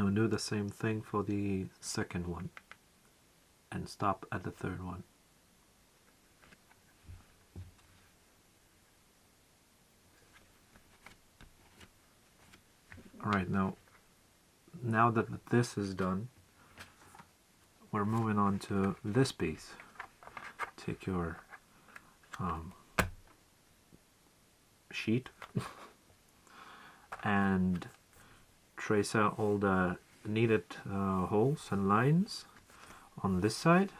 gonna do the same thing for the second one and stop at the third one. Alright, now that this is done, we're moving on to this piece. Take your sheet and trace out all the needed holes and lines on this side,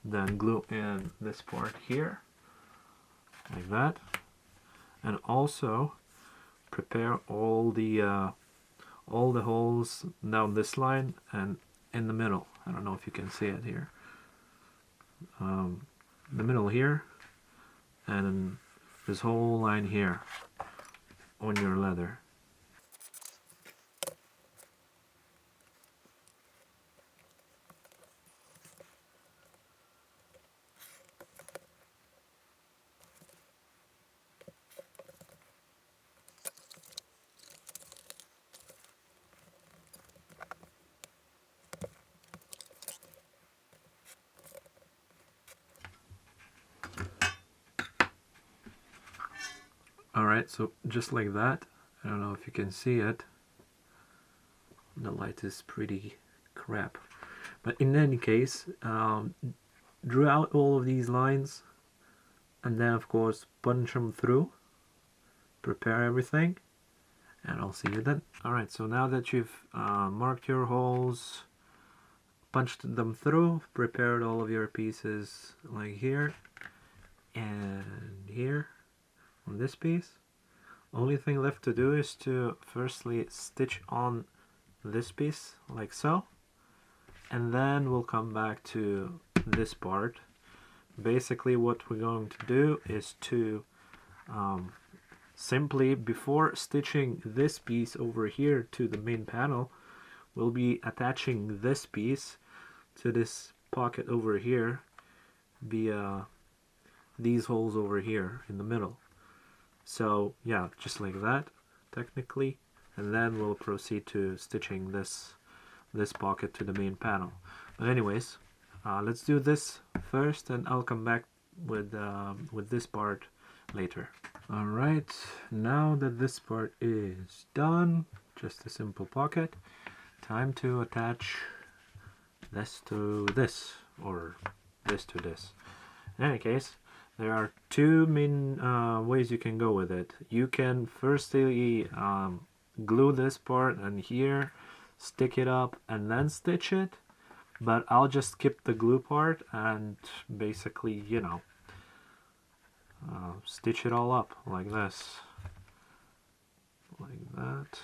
then glue in this part here like that, and also prepare all the holes down this line and in the middle. I don't know if you can see it here, the middle here, and this whole line here on your leather. Alright, so just like that. I don't know if you can see it. The light is pretty crap. But in any case, draw out all of these lines and then of course punch them through. Prepare everything and I'll see you then. Alright, so now that you've marked your holes, punched them through, prepared all of your pieces like here and here on this piece, only thing left to do is to firstly stitch on this piece like so, and then we'll come back to this part. Basically what we're going to do is to simply, before stitching this piece over here to the main panel, we'll be attaching this piece to this pocket over here via these holes over here in the middle. So yeah, just like that technically, and then we'll proceed to stitching this pocket to the main panel. But anyways, let's do this first and I'll come back with this part later. Alright, now that this part is done, just a simple pocket, time to attach this to this, or this to this. In any case, there are two main ways you can go with it. You can firstly glue this part and here, stick it up and then stitch it, but I'll just skip the glue part and basically, you know, stitch it all up like this, like that.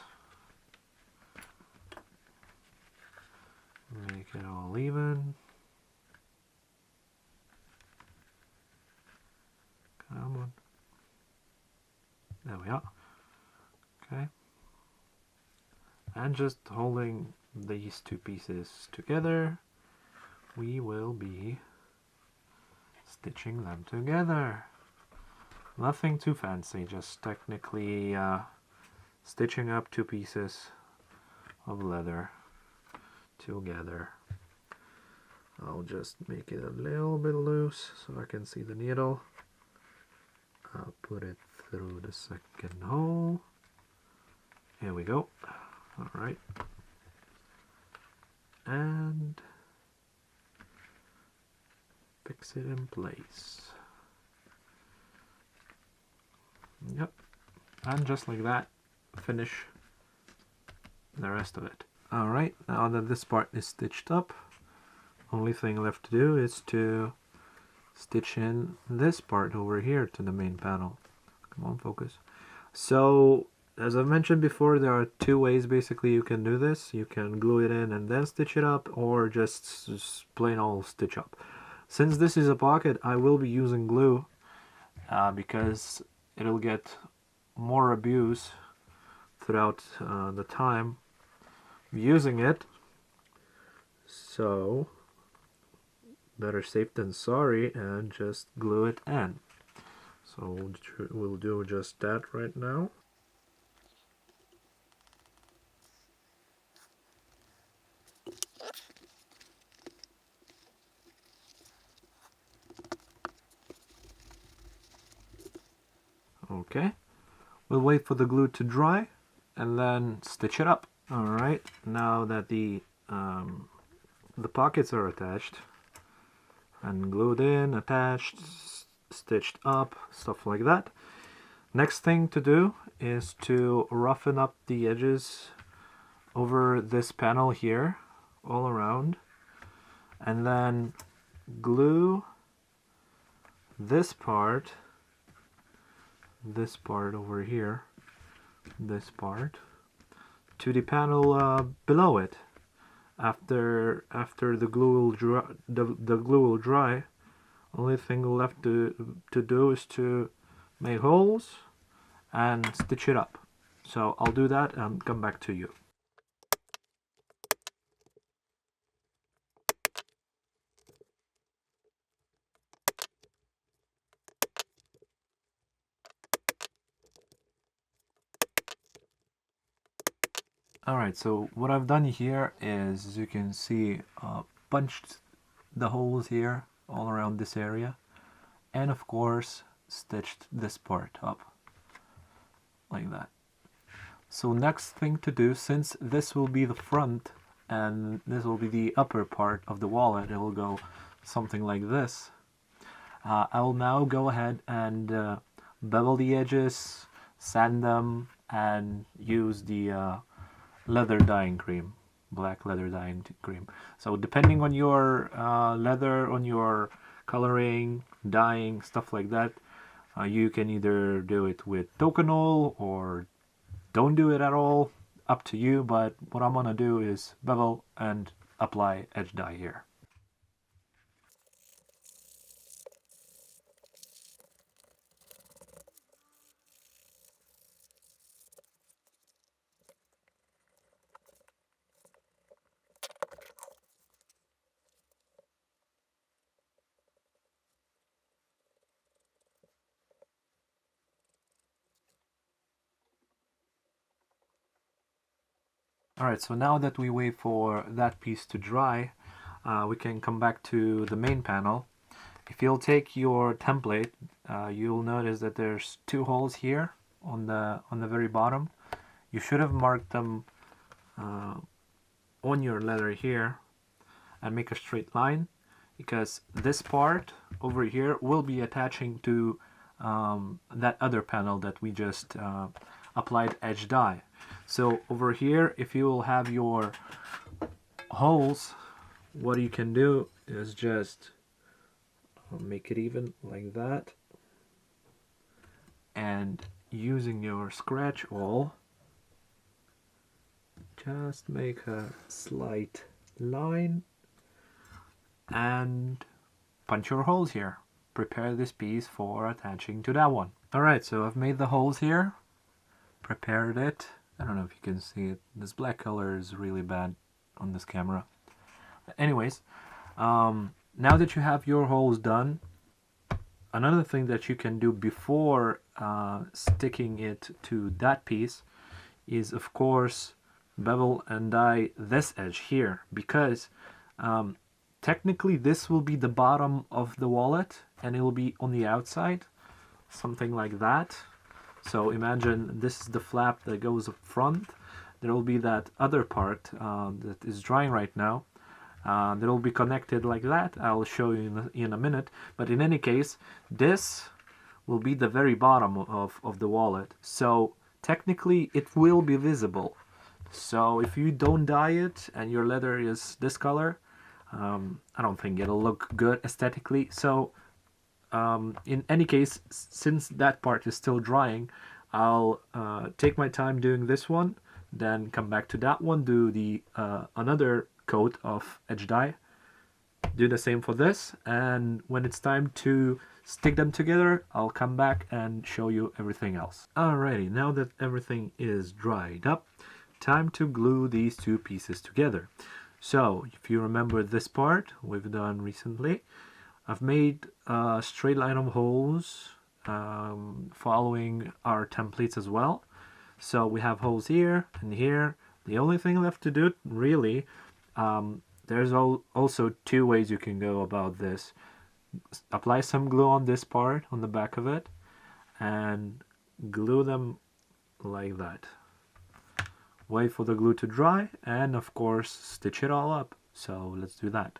Make it all even. Come on. There we are. Okay. And just holding these two pieces together, we will be stitching them together. Nothing too fancy, just technically stitching up two pieces of leather together. I'll just make it a little bit loose so I can see the needle. I'll put it through the second hole. Here we go. Alright. And fix it in place. Yep. And just like that, finish the rest of it. Alright, now that this part is stitched up, only thing left to do is to stitch in this part over here to the main panel. Come on, focus. So, as I mentioned before, there are two ways basically you can do this. You can glue it in and then stitch it up, or just plain old stitch up. Since this is a pocket, I will be using glue because it'll get more abuse throughout the time using it. So better safe than sorry and just glue it in. So we'll do just that right now. Okay, we'll wait for the glue to dry and then stitch it up. Alright, now that the pockets are attached and glued in, attached, stitched up, stuff like that. Next thing to do is to roughen up the edges over this panel here all around, and then glue this part over here, this part, to the panel below it. After the glue will dry, the glue will dry, only thing left to do is to make holes and stitch it up. So I'll do that and come back to you. Alright, so what I've done here is, as you can see, punched the holes here all around this area, and of course stitched this part up like that. So next thing to do, since this will be the front and this will be the upper part of the wallet, it will go something like this. I will now go ahead and bevel the edges, sand them, and use the leather dyeing cream, black leather dyeing cream. So depending on your leather, on your coloring, dyeing, stuff like that, you can either do it with toconol or don't do it at all, up to you. But what I'm gonna do is bevel and apply edge dye here. Alright, so now that we wait for that piece to dry, we can come back to the main panel. If you'll take your template, you'll notice that there's two holes here on the very bottom. You should have marked them on your leather here and make a straight line, because this part over here will be attaching to that other panel that we just applied edge dye. So over here, if you will have your holes, what you can do is just make it even like that, and using your scratch awl, just make a slight line and punch your holes here. Prepare this piece for attaching to that one. Alright, so I've made the holes here, prepared it. I don't know if you can see it. This black color is really bad on this camera. Anyways, now that you have your holes done, another thing that you can do before sticking it to that piece is, of course, bevel and dye this edge here, because technically this will be the bottom of the wallet and it will be on the outside, something like that. So imagine this is the flap that goes up front. There will be that other part that is drying right now. That will be connected like that. I'll show you in a minute. But in any case, this will be the very bottom of the wallet. So technically it will be visible. So if you don't dye it and your leather is this color, I don't think it'll look good aesthetically. So in any case, since that part is still drying, I'll take my time doing this one, then come back to that one, do the another coat of edge dye, do the same for this, and when it's time to stick them together, I'll come back and show you everything else. Alrighty, now that everything is dried up, time to glue these two pieces together. So if you remember this part we've done recently, I've made a straight line of holes following our templates as well. So we have holes here and here. The only thing left to do, really, there's also two ways you can go about this. Apply some glue on this part, on the back of it, and glue them like that. Wait for the glue to dry, and of course stitch it all up. So let's do that.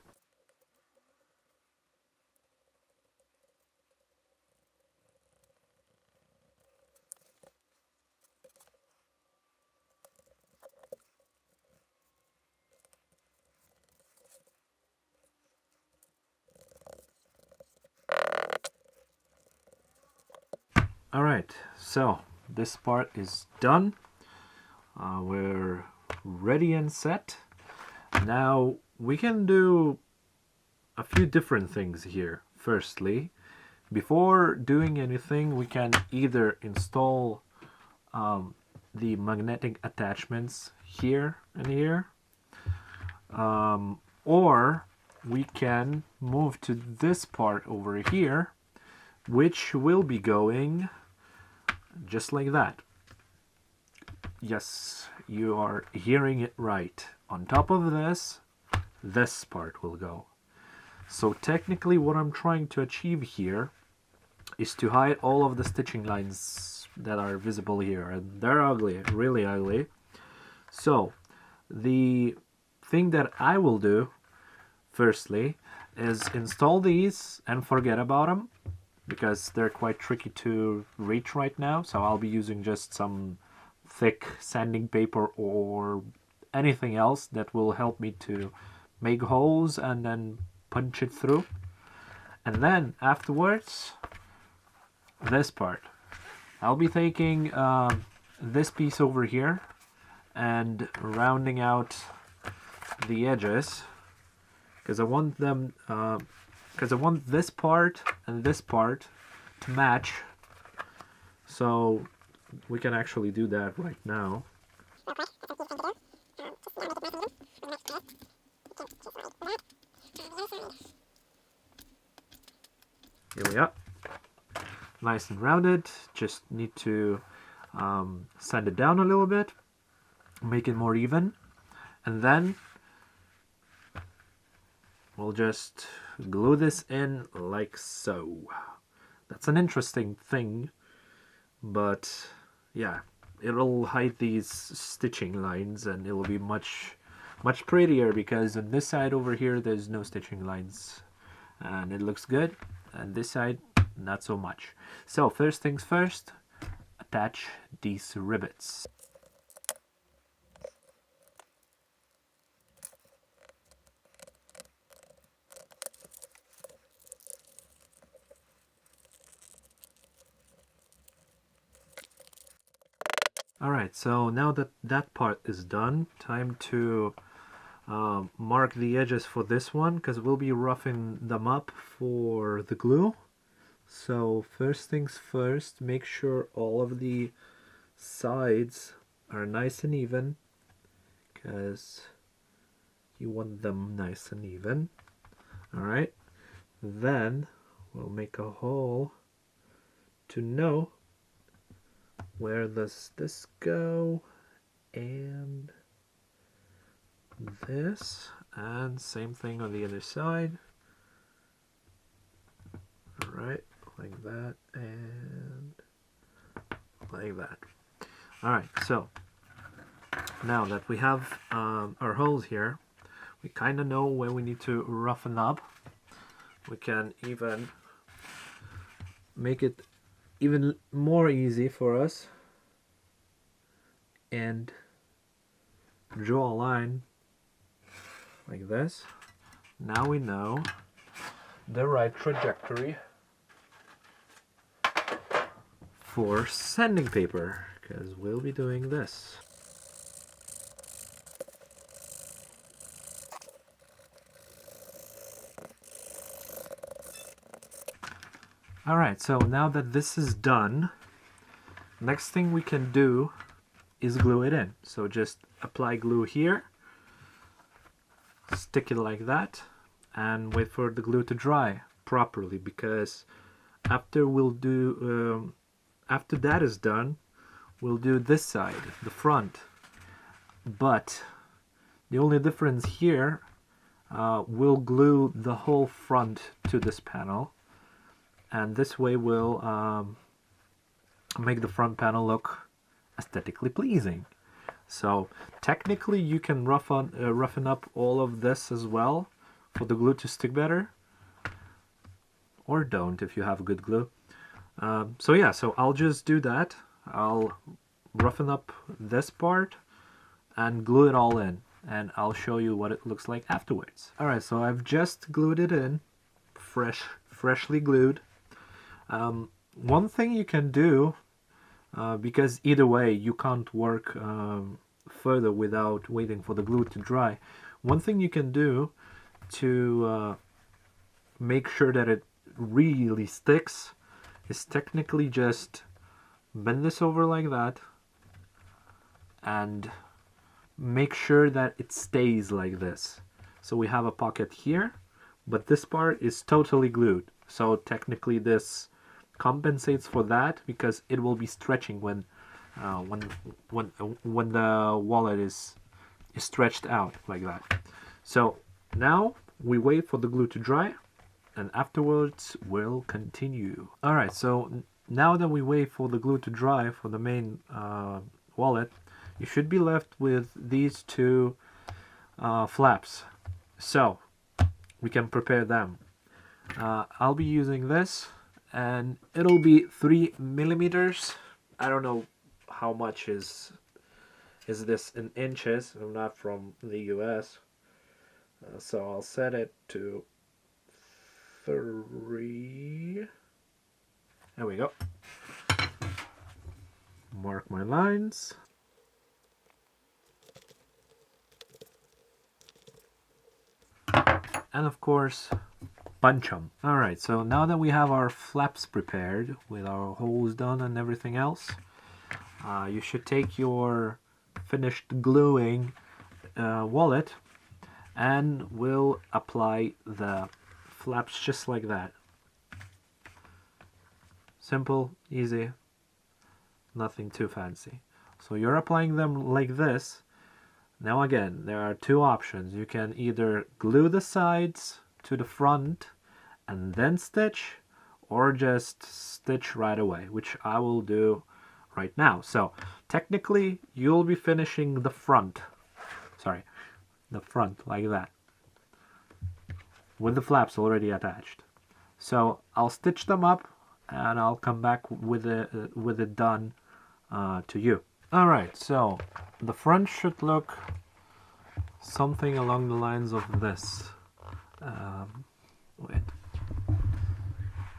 Alright, so this part is done. We're ready and set. Now we can do a few different things here. Firstly, before doing anything, we can either install the magnetic attachments here and here, or we can move to this part over here, which will be going just like that. Yes, you are hearing it right. On top of this, this part will go. So technically what I'm trying to achieve here is to hide all of the stitching lines that are visible here. And they're ugly, really ugly. So the thing that I will do, firstly, is install these and forget about them, because they're quite tricky to reach right now. So I'll be using just some thick sanding paper or anything else that will help me to make holes and then punch it through. And then afterwards, this part. I'll be taking this piece over here and rounding out the edges, because I want them because I want this part and this part to match. So we can actually do that right now. Here we are. Nice and rounded. Just need to sand it down a little bit, make it more even, and then we'll just glue this in like so. That's an interesting thing, but yeah, it'll hide these stitching lines and it'll be much prettier, because on this side over here there's no stitching lines and it looks good, and this side not so much. So first things first, attach these rivets. Alright, so now that that part is done, time to mark the edges for this one, because we'll be roughing them up for the glue. So first things first, make sure all of the sides are nice and even, because you want them nice and even. Alright, then we'll make a hole to know where does this go, and this, and same thing on the other side. Alright, like that and like that. Alright, so now that we have our holes here, we kind of know where we need to roughen up. We can even make it even more easy for us and draw a line like this. Now we know the right trajectory for sanding paper, because we'll be doing this. Alright, so now that this is done, next thing we can do is glue it in. So just apply glue here, stick it like that, and wait for the glue to dry properly, because after after that is done, we'll do this side, the front. But the only difference here, we'll glue the whole front to this panel, and this way we'll make the front panel look aesthetically pleasing. So technically you can roughen up all of this as well for the glue to stick better, or don't if you have good glue. So yeah, so I'll just do that. I'll roughen up this part and glue it all in, and I'll show you what it looks like afterwards. Alright, so I've just glued it in, freshly glued. One thing you can do, because either way you can't work further without waiting for the glue to dry, one thing you can do to make sure that it really sticks is technically just bend this over like that and make sure that it stays like this. So we have a pocket here, but this part is totally glued. So technically this compensates for that because it will be stretching when the wallet is stretched out like that. So now we wait for the glue to dry, and afterwards we'll continue. Alright, so now that we wait for the glue to dry for the main wallet, you should be left with these two flaps. So we can prepare them. I'll be using this, and it'll be 3 millimeters. I don't know how much is this in inches. I'm not from the US, so I'll set it to 3. There we go. Mark my lines. And of course, bunch them. Alright, so now that we have our flaps prepared with our holes done and everything else, you should take your finished gluing wallet and we'll apply the flaps just like that. Simple, easy, nothing too fancy. So you're applying them like this. Now again, there are two options. You can either glue the sides to the front and then stitch, or just stitch right away, which I will do right now. So technically you'll be finishing the front, like that, with the flaps already attached. So I'll stitch them up and I'll come back with it done to you. Alright, so the front should look something along the lines of this. Wait.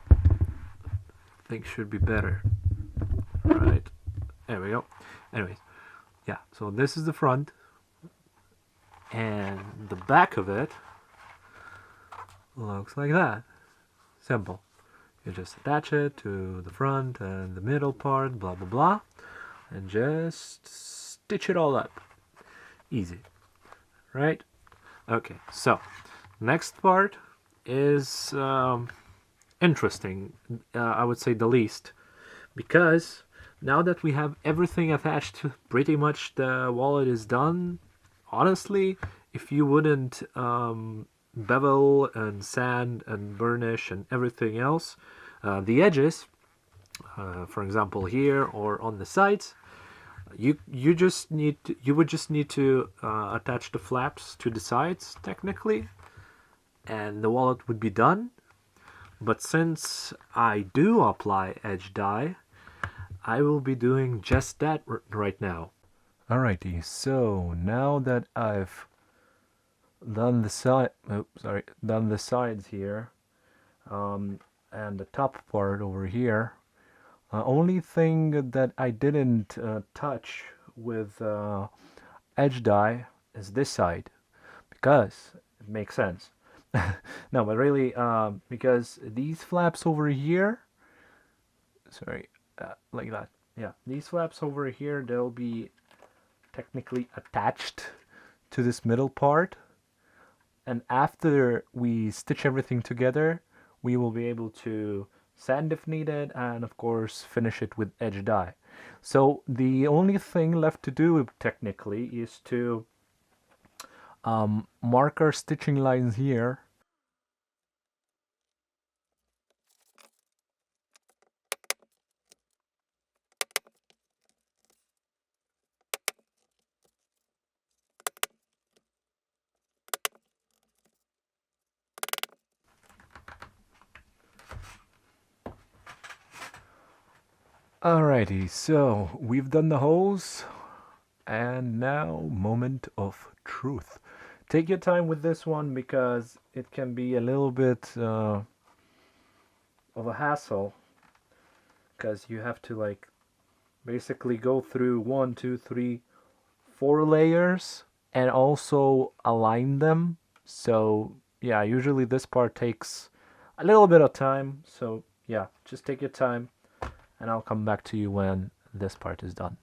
I think should be better. Right. There we go. Anyways, yeah, so this is the front. And the back of it looks like that. Simple. You just attach it to the front and the middle part, blah blah blah, and just stitch it all up. Easy, right? Okay, so next part is interesting, I would say the least, because now that we have everything attached, pretty much the wallet is done. Honestly, if you wouldn't bevel and sand and burnish and everything else, the edges, for example here or on the sides, you would just need to attach the flaps to the sides technically, and the wallet would be done. But since I do apply edge dye, I will be doing just that right now. Alrighty, so now that I've done the sides here, and the top part over here, only thing that I didn't touch with edge dye is this side, because it makes sense. No, but really, because these flaps over here, like that, yeah, these flaps over here, they'll be technically attached to this middle part, and after we stitch everything together, we will be able to sand if needed, and of course finish it with edge dye. So the only thing left to do technically is to mark our stitching lines here, Alrighty, so we've done the holes, and now moment of truth. Take your time with this one because it can be a little bit of a hassle because you have to like basically go through 1, 2, 3, 4 layers and also align them. So yeah, usually this part takes a little bit of time. So yeah, just take your time and I'll come back to you when this part is done.